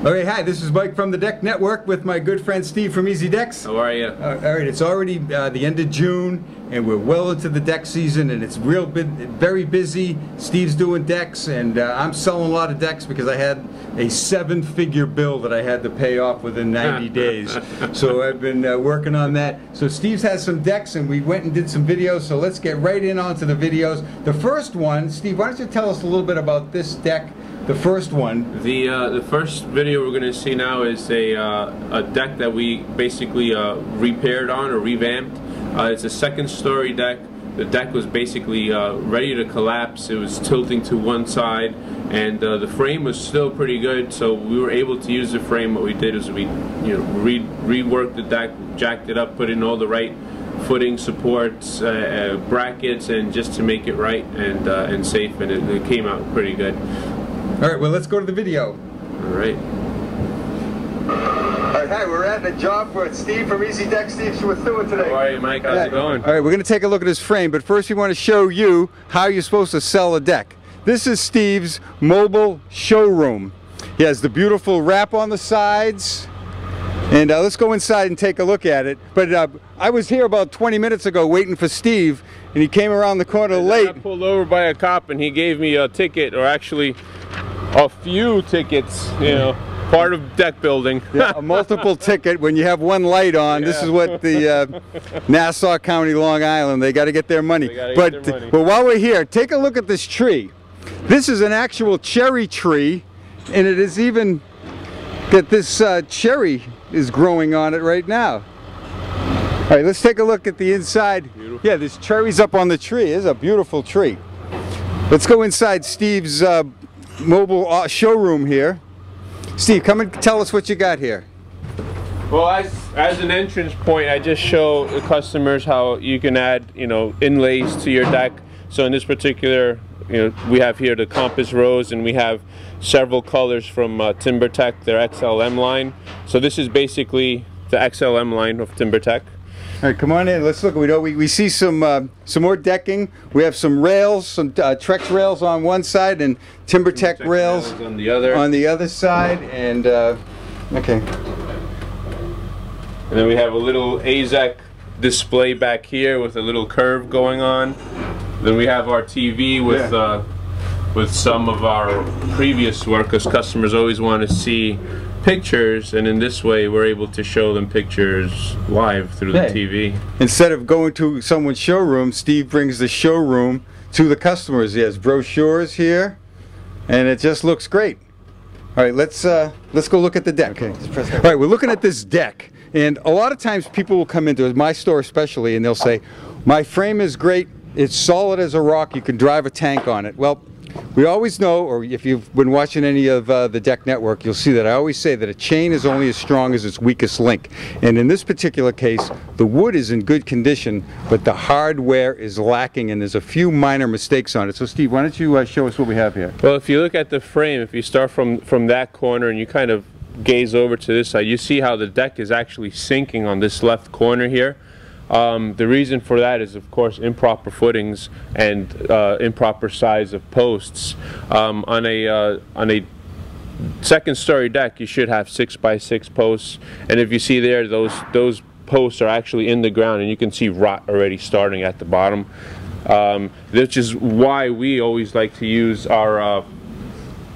Okay, hi, this is Mike from the Deck Network with my good friend Steve from Easy Decks. How are you? All right, it's already the end of June and we're well into the deck season and it's very busy. Steve's doing decks and I'm selling a lot of decks because I had a 7-figure bill that I had to pay off within 90 days. So I've been working on that. So Steve's has some decks and we went and did some videos, so let's get right in onto the videos. The first one, Steve, why don't you tell us a little bit about this deck? The first one. The first video we're going to see now is a deck that we basically repaired on or revamped. It's a second-story deck. The deck was basically ready to collapse. It was tilting to one side, and the frame was still pretty good. So we were able to use the frame. What we did is we, reworked the deck, jacked it up, put in all the right footing supports, brackets, and just to make it right and safe. And it came out pretty good. All right, well, let's go to the video. All right. All right, hi, we're at the job for Steve from Easy Decks. Steve, what's doing today? How are you, Mike? How's it going? All right, we're going to take a look at his frame, but first we want to show you how you're supposed to sell a deck. This is Steve's mobile showroom. He has the beautiful wrap on the sides. And let's go inside and take a look at it. But I was here about 20 minutes ago waiting for Steve, and he came around the corner late. I got pulled over by a cop, and he gave me a ticket, or actually a few tickets, part of deck building. Yeah, a multiple ticket when you have one light on. Yeah. This is what the Nassau County, Long Island, they got to get their money. But while we're here, take a look at this tree. This is an actual cherry tree, and it is even that this cherry is growing on it right now. All right, let's take a look at the inside. Beautiful. Yeah, there's cherries up on the tree. It's a beautiful tree. Let's go inside Steve's mobile showroom here. Steve, come and tell us what you got here. Well, as an entrance point, I just show the customers how you can add, inlays to your deck. So in this particular, we have here the Compass Rose, and we have several colors from Timbertech, their XLM line. So this is basically the XLM line of Timbertech. All right, come on in. Let's look. We see some more decking. We have some rails, some Trex rails on one side, and Timbertech rails on the other. On the other side, and okay. And then we have a little AZEC display back here with a little curve going on. Then we have our TV with some of our previous work, because customers always want to see pictures, and in this way we're able to show them pictures live through the TV. Instead of going to someone's showroom, Steve brings the showroom to the customers. He has brochures here, and it just looks great. All right, let's go look at the deck. Okay. All right, we're looking at this deck, and a lot of times people will come into my store especially, and they'll say, "My frame is great. It's solid as a rock. You can drive a tank on it." Well, we always know, or if you've been watching any of the Deck Network, you'll see that I always say that a chain is only as strong as its weakest link. And in this particular case, the wood is in good condition, but the hardware is lacking, and there's a few minor mistakes on it. So Steve, why don't you show us what we have here? Well, if you look at the frame, if you start from that corner and you kind of gaze over to this side, you see how the deck is actually sinking on this left corner here. The reason for that is, of course, improper footings and improper size of posts. On a second-story deck, you should have 6x6 posts, and if you see there, those posts are actually in the ground, and you can see rot already starting at the bottom. Which is why we always like to use our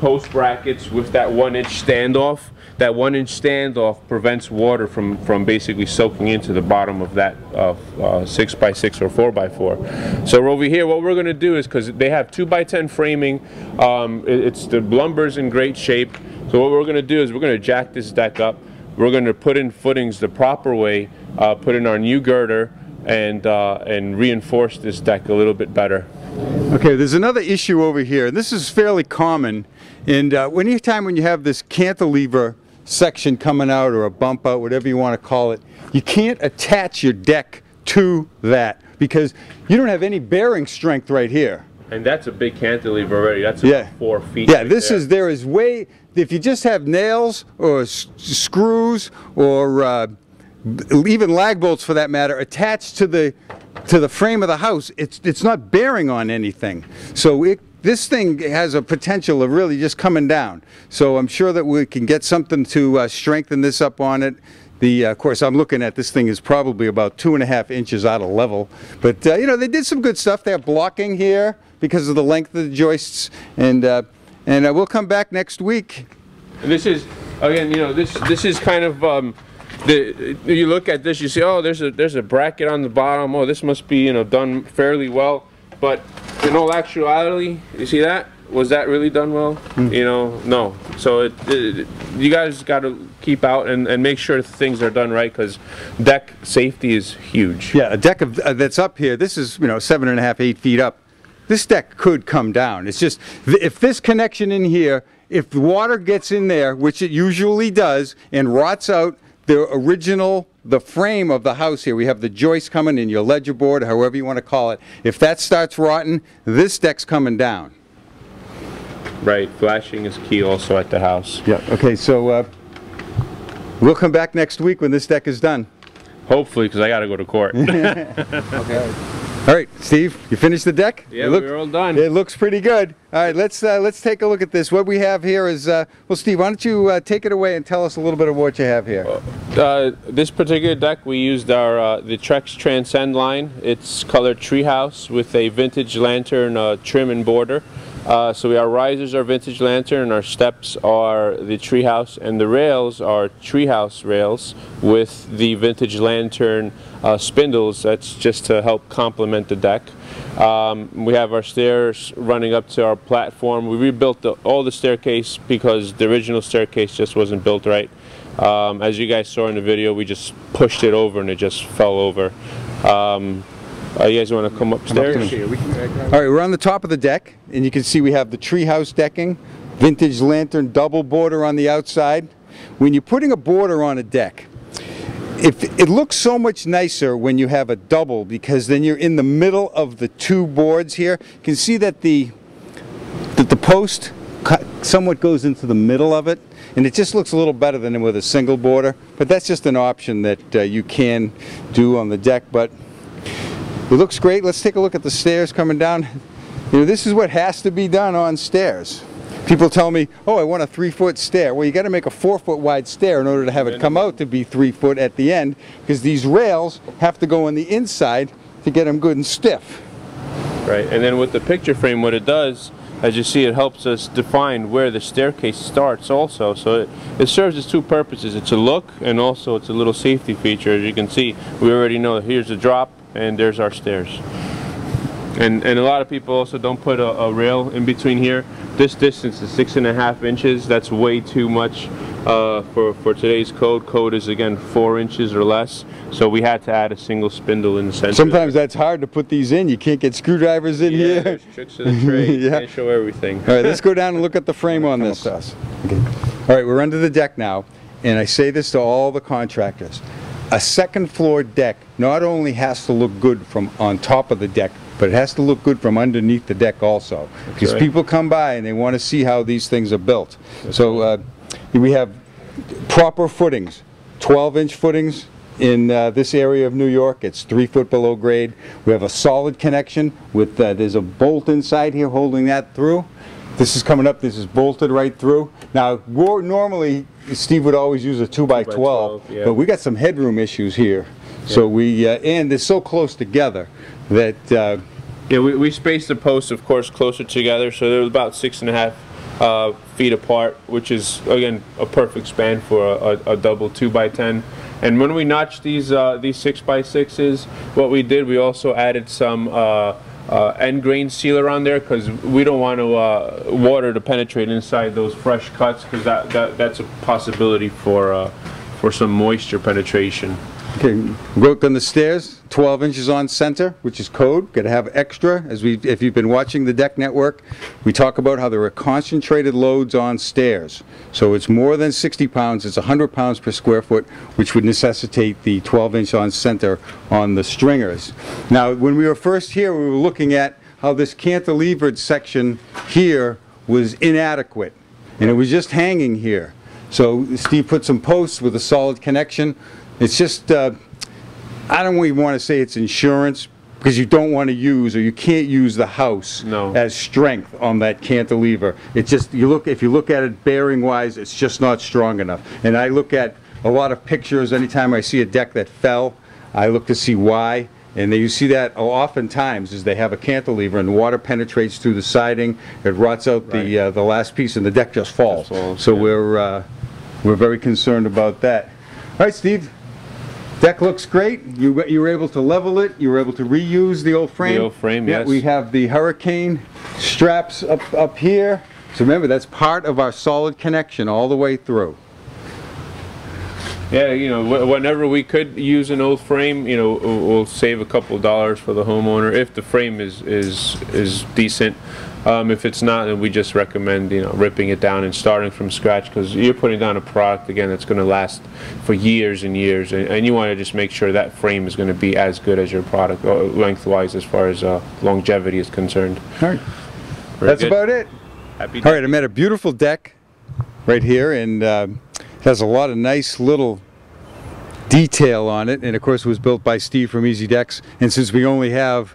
post brackets with that 1-inch standoff. That 1-inch standoff prevents water from basically soaking into the bottom of that 6x6 or 4x4. So over here, what we're going to do is, because they have 2x10 framing, the lumber's in great shape. So what we're going to do is we're going to jack this deck up. We're going to put in footings the proper way, put in our new girder, and reinforce this deck a little bit better. Okay, there's another issue over here. This is fairly common, and anytime when you have this cantilever section coming out, or a bump out, whatever you want to call it, you can't attach your deck to that because you don't have any bearing strength right here. And that's a big cantilever already. That's about 4 feet. Yeah, there is way, if you just have nails or screws or even lag bolts for that matter attached to the to the frame of the house, it's not bearing on anything. So this thing has a potential of really just coming down. So I'm sure that we can get something to strengthen this up on it. Of course, I'm looking at this thing is probably about 2.5 inches out of level. But you know, they did some good stuff. They have blocking here because of the length of the joists, and we'll come back next week. And this is, again, you know, this is kind of you look at this, you see, oh, there's a bracket on the bottom. Oh, this must be, you know, done fairly well. But in all actuality, you see that? Was that really done well? You know, no. So you guys got to keep out and make sure things are done right, because deck safety is huge. Yeah, a deck that's up here, this is, you know, 7.5, 8 feet up. This deck could come down. It's just, if this connection in here, if the water gets in there, which it usually does, and rots out the frame of the house here, we have the joist coming in, your ledger board, however you want to call it. If that starts rotting, this deck's coming down. Right, flashing is key also at the house. Yeah, okay, so we'll come back next week when this deck is done. Hopefully, because I got to go to court. Okay. All right, Steve, you finished the deck? Yeah, we're all done. It looks pretty good. All right, let's take a look at this. What we have here is, well, Steve, why don't you take it away and tell us a little bit of what you have here. This particular deck, we used the Trex Transcend line. It's colored treehouse with a vintage lantern trim and border. So our risers are vintage lantern, our steps are the treehouse, and the rails are treehouse rails with the vintage lantern spindles. That's just to help complement the deck. We have our stairs running up to our platform. We rebuilt all the staircase because the original staircase just wasn't built right. As you guys saw in the video, we just pushed it over and it just fell over. You guys want to come upstairs? All right, we're on the top of the deck, and you can see we have the treehouse decking, vintage lantern double border on the outside. When you're putting a border on a deck, it looks so much nicer when you have a double, because then you're in the middle of the two boards here. You can see that the post somewhat goes into the middle of it, and it just looks a little better than with a single border. But that's just an option that you can do on the deck. But it looks great. Let's take a look at the stairs coming down. You know, this is what has to be done on stairs. People tell me, oh, I want a 3-foot stair. Well, you got to make a 4-foot wide stair in order to have it come out to be 3 foot at the end, because these rails have to go on the inside to get them good and stiff. Right, and then with the picture frame, what it does, as you see, it helps us define where the staircase starts also. So it serves its two purposes. It's a look, and also it's a little safety feature. As you can see, we already know here's a drop, and there's our stairs. And a lot of people also don't put a rail in between here. This distance is 6.5 inches. That's way too much for today's code. Code is, again, 4 inches or less. So we had to add a single spindle in the center. Sometimes that's hard to put these in. You can't get screwdrivers in here. There's tricks to the trade. You can't show everything. All right, let's go down and look at the frame on this. Okay. All right, we're under the deck now, and I say this to all the contractors. A second floor deck not only has to look good from on top of the deck, but it has to look good from underneath the deck also, because people come by and they want to see how these things are built. So we have proper footings, 12-inch footings in this area of New York. It's 3 foot below grade. We have a solid connection with there's a bolt inside here holding that through. This is coming up, this is bolted right through. Now, normally, Steve would always use a 2x12, yeah. but we got some headroom issues here. Yeah. So we, and they're so close together that... yeah, we spaced the posts, of course, closer together, so they're about 6.5 feet apart, which is, again, a perfect span for a double 2x10. And when we notched these 6x6s, what we did, we also added some end grain sealer on there, because we don't want to water to penetrate inside those fresh cuts, because that's a possibility for some moisture penetration. Okay, work on the stairs, 12 inches on center, which is code. Got to have extra. If you've been watching the Deck Network, we talk about how there are concentrated loads on stairs. So it's more than 60 pounds, it's 100 pounds per square foot, which would necessitate the 12-inch on center on the stringers. Now, when we were first here, we were looking at how this cantilevered section here was inadequate, and it was just hanging here. So Steve put some posts with a solid connection. It's just, I don't even want to say it's insurance, because you don't want to use, or you can't use the house as strength on that cantilever. It's just, if you look at it bearing wise, it's just not strong enough. And I look at a lot of pictures anytime I see a deck that fell. I look to see why. And you see that oftentimes is they have a cantilever and the water penetrates through the siding, it rots out the last piece, and the deck just falls. So we're very concerned about that. All right, Steve. Deck looks great. You were able to level it. You were able to reuse the old frame. The old frame, yes. We have the hurricane straps up here. So remember, that's part of our solid connection all the way through. Yeah, you know, whenever we could use an old frame, you know, we'll save a couple dollars for the homeowner if the frame is decent. If it's not, then we just recommend, you know, ripping it down and starting from scratch, because you're putting down a product again that's going to last for years and years, and you want to just make sure that frame is going to be as good as your product lengthwise as far as longevity is concerned. All right, that's about it. Happy all right, I met a beautiful deck right here, and it has a lot of nice little detail on it, and of course it was built by Steve from Easy Decks, and since we only have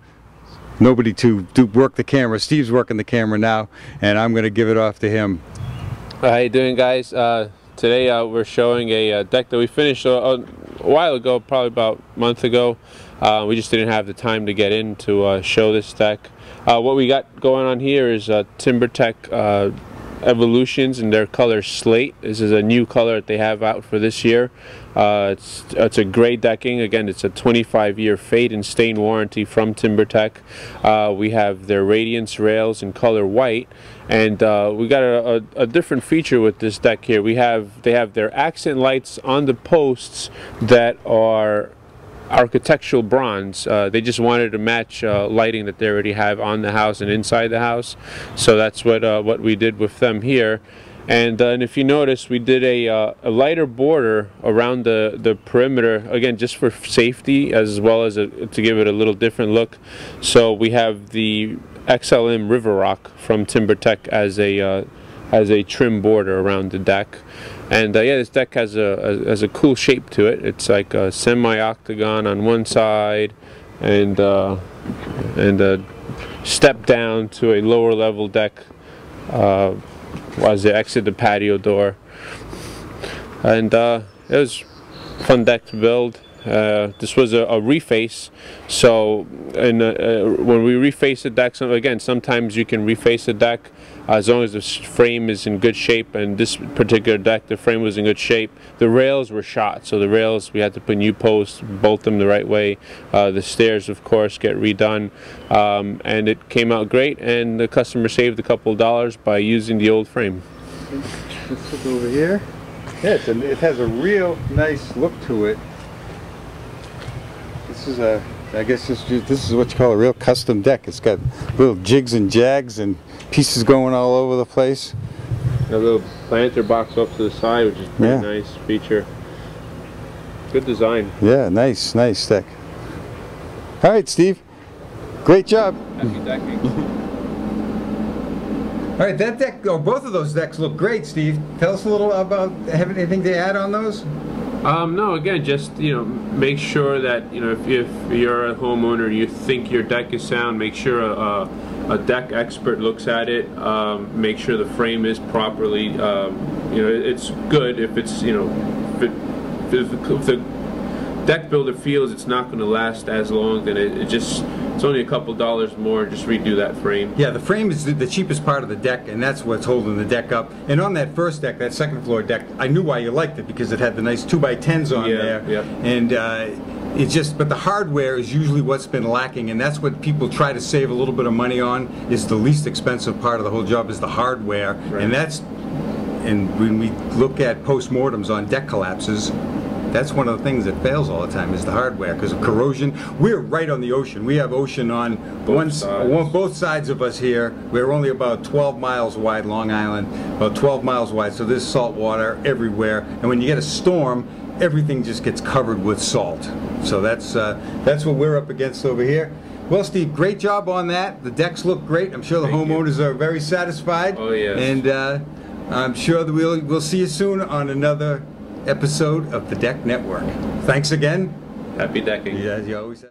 nobody to work the camera, Steve's working the camera now, and I'm going to give it off to him. How you doing, guys? Today we're showing a deck that we finished a while ago, probably about a month ago. We just didn't have the time to get in to show this deck. What we got going on here is Timbertech Evolutions in their color Slate. This is a new color that they have out for this year. It's a gray decking. Again, it's a 25-year fade and stain warranty from Timbertech. We have their Radiance rails in color white, and we got a different feature with this deck here. They have their accent lights on the posts that are architectural bronze. They just wanted to match lighting that they already have on the house and inside the house, so that's what we did with them here. And if you notice, we did a lighter border around the perimeter, again just for safety as well as to give it a little different look. So we have the XLM River Rock from Timbertech as a trim border around the deck. And yeah, this deck has a cool shape to it. It's like a semi-octagon on one side, and a step down to a lower level deck as they exit the patio door. And it was a fun deck to build. This was a reface, so when we reface the deck, sometimes you can reface the deck as long as the frame is in good shape, and this particular deck, the frame was in good shape. The rails were shot, so the rails, we had to put new posts, bolt them the right way. The stairs, of course, get redone, and it came out great, and the customer saved a couple of dollars by using the old frame. Let's look over here. Yeah, it has a real nice look to it. This is I guess this is what you call a real custom deck. It's got little jigs and jags and pieces going all over the place. A little planter box off to the side, which is a pretty nice feature. Good design. Yeah, nice deck. All right, Steve. Great job. Happy decking. All right, that deck, both of those decks look great, Steve. Tell us a little about, have anything to add on those? No, again, just, you know, make sure that, you know, if you're a homeowner, you think your deck is sound, make sure a deck expert looks at it, make sure the frame is properly, you know, it's good if it's, you know, if the deck builder feels it's not going to last as long, then it's only a couple dollars more, just redo that frame. Yeah, the frame is the cheapest part of the deck, and that's what's holding the deck up. And on that first deck, that second floor deck, I knew why you liked it, because it had the nice 2x10s on there. Yeah. And it's just, but the hardware is usually what's been lacking, and that's what people try to save a little bit of money on, is the least expensive part of the whole job is the hardware. Right. And when we look at postmortems on deck collapses, that's one of the things that fails all the time, is the hardware, because of corrosion. We're right on the ocean. We have ocean on both sides of us here. We're only about 12 miles wide, Long Island, about 12 miles wide, so there's salt water everywhere. And when you get a storm, everything just gets covered with salt. So that's what we're up against over here. Well, Steve, great job on that. The decks look great. I'm sure the homeowners are very satisfied. Oh, yes. And I'm sure that we'll see you soon on another episode of the Deck Network. Thanks again. Happy decking. Yeah, as you always have.